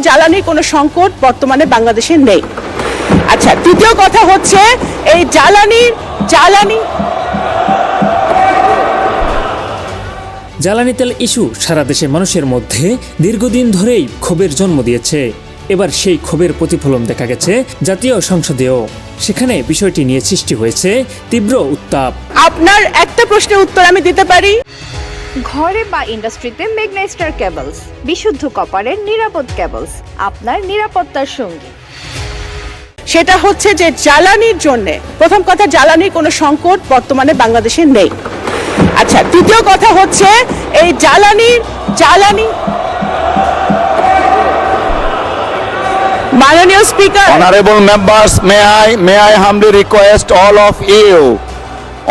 জ্বালানির কোনো সংকট বর্তমানে বাংলাদেশে নেই। আচ্ছা, দ্বিতীয় কথা হচ্ছে এই জ্বালানি তেল ইস্যু সারা দেশের মানুষের মধ্যে দীর্ঘদিন ধরেই ক্ষোভের জন্ম দিয়েছে। এবার সেই ক্ষোভের প্রতিফলন দেখা গেছে জাতীয় সংসদেও। সেখানে বিষয়টি নিয়ে সৃষ্টি হয়েছে তীব্র উত্তাপ। আপনার একটা প্রশ্নের উত্তর আমি দিতে পারি। ঘরে বা ইন্ডাস্ট্রিতে মেগনা স্টার কেবলস, বিশুদ্ধ কপারের নিরাপদ কেবলস, আপনার নিরাপত্তার সঙ্গী। সেটা হচ্ছে যে জ্বালানির জন্য, প্রথম কথা, জ্বালানির কোনো সংকট বর্তমানে বাংলাদেশে নেই। আচ্ছা, দ্বিতীয় কথা হচ্ছে এই মাননীয় speaker, Honorable members, may I humbly request all of you,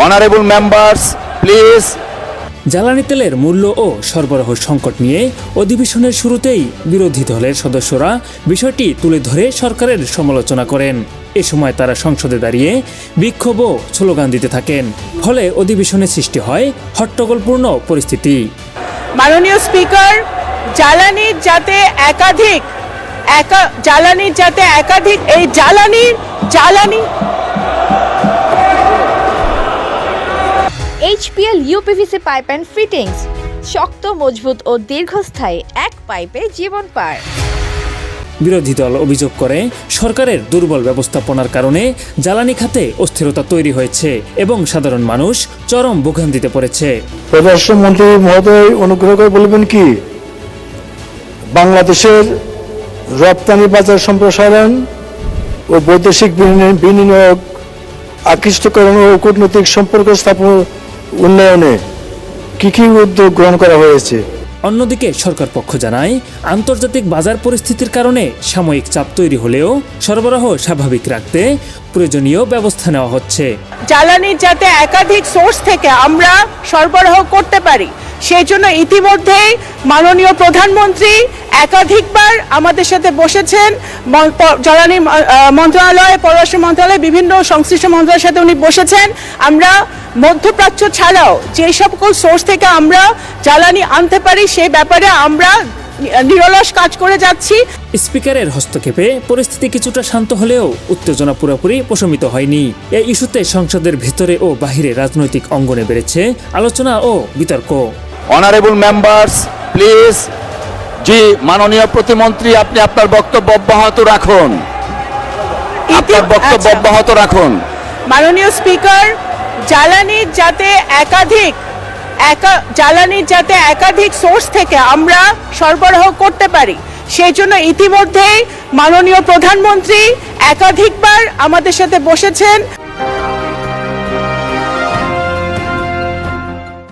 honorable members, please. জ্বালানি তেলের মূল্য ও সরবরাহ সংকট নিয়ে অধিবেশনের শুরুতেই বিরোধী দলের সদস্যরা বিষয়টি তুলে ধরে সরকারের সমালোচনা করেন। এ সময় তারা সংসদে দাঁড়িয়ে বিক্ষোভ ও স্লোগান দিতে থাকেন। ফলে অধিবেশনে সৃষ্টি হয় হট্টগোলপূর্ণ পরিস্থিতি। মাননীয় স্পিকার, জ্বালানির যাতে একাধিক এই জ্বালানি HPL UPVC pipe and fittings, শক্ত, মজবুত ও দীর্ঘস্থায়ী এক পাইপে জীবন পার। বিরোধী দল অভিযোগ করে সরকারের দুর্বল ব্যবস্থাপনার কারণে জ্বালানি খাতে অস্থিরতা তৈরি হয়েছে এবং সাধারণ মানুষ চরম ভোগান্তিতে পড়েছে। পররাষ্ট্রমন্ত্রী মহোদয় অনুগ্রহ করে বলবেন কি বাংলাদেশের রপ্তানি বাজার সম্প্রসারণ ও বৈদেশিক বিনিয়োগ আকৃষ্টকরণ ও কূটনৈতিক সম্পর্ক স্থাপন উন্নয়নে কি উদ্যোগ গ্রহণ করা হয়েছে? অন্যদিকে সরকার পক্ষ জানায় আন্তর্জাতিক বাজার পরিস্থিতির কারণে সাময়িক চাপ তৈরি হলেও সরবরাহ স্বাভাবিক রাখতে প্রয়োজনীয় ব্যবস্থা নেওয়া হচ্ছে। জ্বালানির যাতে একাধিক সোর্স থেকে আমরা সরবরাহ করতে পারি, সেই জন্য ইতিমধ্যেই মাননীয় প্রধানমন্ত্রী একাধিকবার আমাদের সাথে বসেছেন। জ্বালানি মন্ত্রণালয়, পররাষ্ট্র মন্ত্রণালয়, বিভিন্ন সংশ্লিষ্ট মন্ত্রণালয়ের সাথে উনি বসেছেন। আমরা মধ্যপ্রাচ্য ছাড়াও যে সকল সোর্স থেকে আমরা জ্বালানি আনতে পারি সেই ব্যাপারে আমরা নিরলস কাজ করে যাচ্ছি। স্পিকারের হস্তক্ষেপে পরিস্থিতি কিছুটা শান্ত হলেও উত্তেজনা পুরোপুরি প্রশমিত হয়নি। এই ইস্যুতে সংসদের ভেতরে ও বাহিরে রাজনৈতিক অঙ্গনে বেড়েছে আলোচনা ও বিতর্ক। Honorable members, please. জি, মাননীয় প্রতিমন্ত্রী, আপনি আপনার বক্তব্য অব্যাহত রাখুন। মাননীয় স্পিকার, জ্বালানির যাতে একাধিক সোর্স থেকে আমরা সরবরাহ করতে পারি, সেই জন্য ইতিমধ্যেই মাননীয় প্রধানমন্ত্রী একাধিকবার আমাদের সাথে বসেছেন।